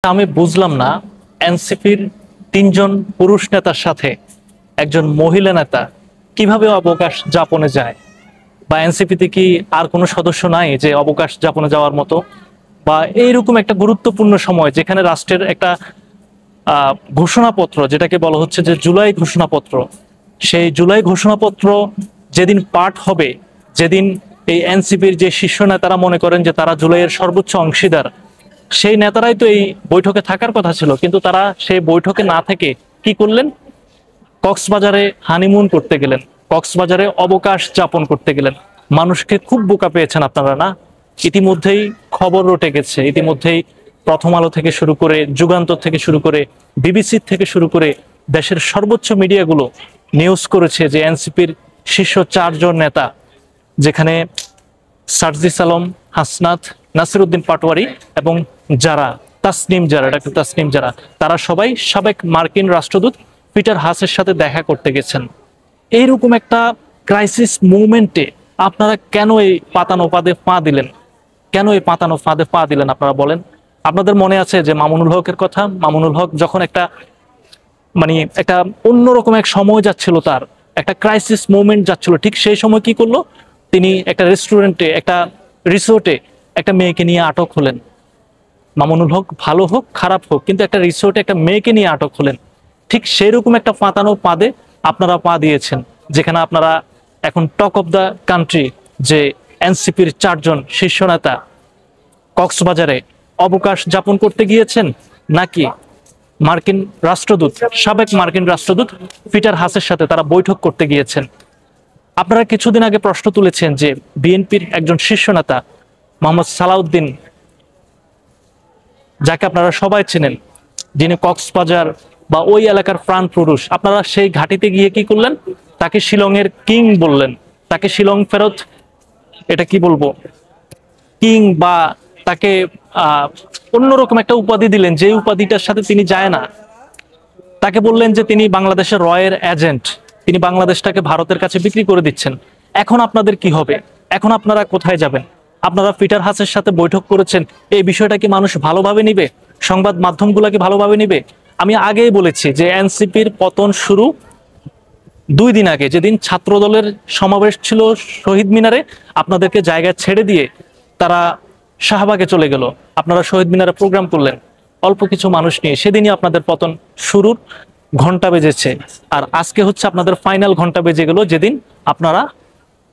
আমি বুঝলাম না এনসিপির তিনজন পুরুষ নেতার সাথে একজন মহিলা নেতা কিভাবে অবকাশ যাপনে যায়, বা এনসিপিতে কি আর কোনো সদস্য নাই যে অবকাশ যাপনে যাওয়ার মতো, বা এইরকম একটা গুরুত্বপূর্ণ সময় যেখানে রাষ্ট্রের একটা ঘোষণাপত্র, যেটাকে বলা হচ্ছে যে জুলাই ঘোষণাপত্র, সেই জুলাই ঘোষণাপত্র যেদিন পাঠ হবে, যেদিন এই এনসিপির যে শীর্ষ নেতারা মনে করেন যে তারা জুলাইয়ের সর্বোচ্চ অংশীদার, সেই নেতারাই তো এই বৈঠকে থাকার কথা ছিল, কিন্তু তারা সেই বৈঠকে না থেকে কি করলেন? কক্সবাজারে হানিমুন করতে গেলেন, কক্সবাজারে অবকাশ যাপন করতে গেলেন। মানুষকে খুব বোকা পেয়েছেন আপনারা না? ইতিমধ্যেই খবর রটে গেছে, ইতিমধ্যেই প্রথম আলো থেকে শুরু করে, যুগান্তর থেকে শুরু করে, বিবিসি থেকে শুরু করে দেশের সর্বোচ্চ মিডিয়াগুলো নিউজ করেছে যে এনসিপির শীর্ষ 4 জন নেতা, যেখানে সার্জিস আলম, হাসনাত, নাসিরউদ্দিন পাটোয়ারি এবং ডাক্তার তাসনিম যারা, তারা সবাই সাবেক মার্কিন রাষ্ট্রদূত পিটার হাসের সাথে দেখা করতে গেছেন। এইরকম একটা ক্রাইসিস মুভমেন্টে আপনারা কেন এই পাতানো ফাঁদে পা দিলেন? কেন এই পাতানো ফাঁদে পা দিলেন আপনারা বলেন? আপনাদের মনে আছে যে মামুনুল হকের কথা? মামুনুল হক যখন একটা অন্যরকম এক সময় যাচ্ছিল, তার একটা ক্রাইসিস মুভমেন্ট যাচ্ছিল, ঠিক সেই সময় কি করলো? তিনি একটা রেস্টুরেন্টে, একটা রিসোর্টে একটা মেয়েকে নিয়ে আটক হলেন। মামুনুল হক ভালো হোক খারাপ হোক, কিন্তু একটা রিসোর্টে একটা মেয়েকে নিয়ে আটক হলেন। ঠিক সেরকম একটা পাতানো পাদে আপনারা পা দিয়েছেন, যেখানে আপনারা এখন টক অফ দ্য কান্ট্রি, যে এনসিপির 4 জন শীর্ষ নেতা কক্সবাজারে অবকাশ যাপন করতে গিয়েছেন, নাকি মার্কিন রাষ্ট্রদূত, সাবেক মার্কিন রাষ্ট্রদূত পিটার হাসের সাথে তারা বৈঠক করতে গিয়েছেন। আপনারা কিছুদিন আগে প্রশ্ন তুলেছেন যে বিএনপির একজন শীর্ষ নেতা মোহাম্মদ সালাউদ্দিন, যাকে আপনারা সবাই চেনেন, যিনি কক্সবাজার বা ওই এলাকার প্রাণ পুরুষ, আপনারা সেই ঘাটিতে গিয়ে কি করলেন? তাকে শিলংয়ের কিং বললেন, তাকে শিলং ফেরত, এটা কি বলবো, কিং, বা তাকে অন্যরকম একটা উপাধি দিলেন, যে উপাধিটার সাথে তিনি যায় না। তাকে বললেন যে তিনি বাংলাদেশের রয়ের এজেন্ট, তিনি বাংলাদেশটাকে ভারতের কাছে বিক্রি করে দিচ্ছেন। এখন আপনাদের কি হবে? এখন আপনারা কোথায় যাবেন? আপনারা পিটার হাসের সাথে বৈঠক করেছেন, এই বিষয়টা কি মানুষ ভালোভাবে নিবে? সংবাদ মাধ্যমগুলো কি ভালোভাবে নিবে? আমি আগেই বলেছি যে এনসিপির পতন শুরু 2 দিন আগে, যেদিন ছাত্র দলের সমাবেশ ছিল শহীদ মিনারে, আপনাদেরকে জায়গা ছেড়ে দিয়ে তারা শাহবাগে চলে গেল। আপনারা শহীদ মিনারে প্রোগ্রাম করলেন অল্প কিছু মানুষ নিয়ে, সেদিনই আপনাদের পতন শুরুর ঘন্টা বেজেছে। আর আজকে হচ্ছে আপনাদের ফাইনাল ঘন্টা বেজে গেল, যেদিন আপনারা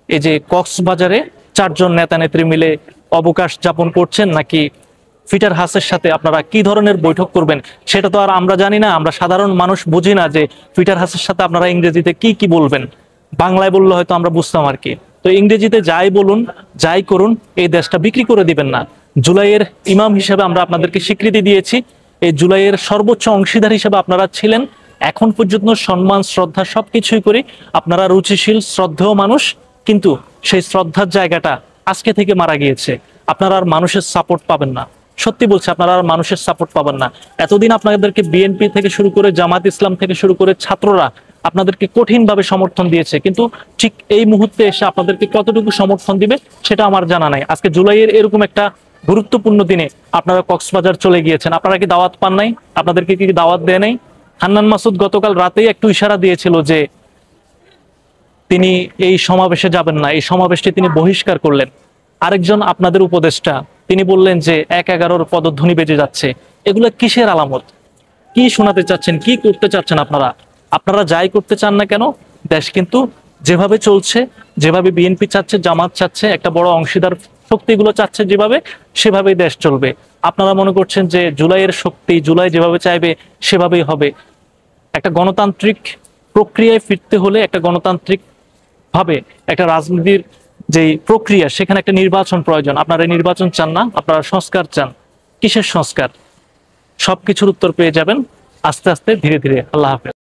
এই যে কক্সবাজারে 4 জন নেতা নেত্রী মিলে অবকাশ যাপন করছেন, নাকি পিটার হাসের সাথে আপনারা কি ধরনের বৈঠক করবেন সেটা তো আর আমরা জানি না। আমরা সাধারণ মানুষ বুঝি না যে পিটার হাসের সাথে আপনারা ইংরেজিতে কি বলবেন। বাংলায় বললে হয়তো আমরা বুঝতাম আর কি। তো ইংরেজিতে যাই বলুন, যাই করুন, এই দেশটা বিক্রি করে দিবেন না। জুলাইয়ের ইমাম হিসেবে আমরা আপনাদেরকে স্বীকৃতি দিয়েছি, এই জুলাইয়ের সর্বোচ্চ অংশীদার হিসেবে আপনারা ছিলেন। এখন পর্যন্ত সম্মান শ্রদ্ধা সবকিছুই করি, আপনারা রুচিশীল শ্রদ্ধেয় মানুষ, কিন্তু সেই শ্রদ্ধার জায়গাটা আজকে থেকে মারা গিয়েছে। আপনারা আর মানুষের সাপোর্ট পাবেন না, সত্যি বলছি, আপনারা আর মানুষের সাপোর্ট পাবেন না। এতদিন আপনাদেরকে বিএনপি থেকে শুরু করে, জামাত ইসলাম থেকে শুরু করে ছাত্ররা আপনাদেরকে কঠিনভাবে সমর্থন দিয়েছে, কিন্তু ঠিক এই মুহূর্তে এসে আপনাদেরকে কতটুকু সমর্থন দিবে সেটা আমার জানা নাই। আজকে জুলাইয়ের এরকম একটা গুরুত্বপূর্ণ দিনে আপনারা কক্সবাজার চলে গিয়েছেন, আপনারা কি দাওয়াত পান নাই? আপনাদেরকে কি দাওয়াত দেয় নাই? হান্নান মাসুদ গতকাল রাতেই একটু ইশারা দিয়েছিল যে তিনি এই সমাবেশে যাবেন না, এই সমাবেশটি তিনি বহিষ্কার করলেন। আরেকজন আপনাদের উপদেষ্টা, তিনি বললেন যে 1-11 পদধ্বনি বেজে যাচ্ছে। এগুলো কিসের আলামত? কি শোনাতে চাচ্ছেন? কি করতে চাচ্ছেন আপনারা? আপনারা যাই করতে চান না কেন, দেশ কিন্তু যেভাবে চলছে, যেভাবে বিএনপি চাচ্ছে, জামাত চাচ্ছে, একটা বড় অংশীদার শক্তিগুলো চাচ্ছে যেভাবে, সেভাবেই দেশ চলবে। আপনারা মনে করছেন যে জুলাইয়ের শক্তি, জুলাই যেভাবে চাইবে সেভাবেই হবে। একটা গণতান্ত্রিক প্রক্রিয়ায় ফিরতে হলে, একটা গণতান্ত্রিক ভাবে একটা রাজনীতির যে প্রক্রিয়া, সেখানে একটা নির্বাচন প্রয়োজন। আপনারা নির্বাচন চান না, আপনারা সংস্কার চান। কিসের সংস্কার? সবকিছুর উত্তর পেয়ে যাবেন আস্তে আস্তে, ধীরে ধীরে। আল্লাহ হাফেজ।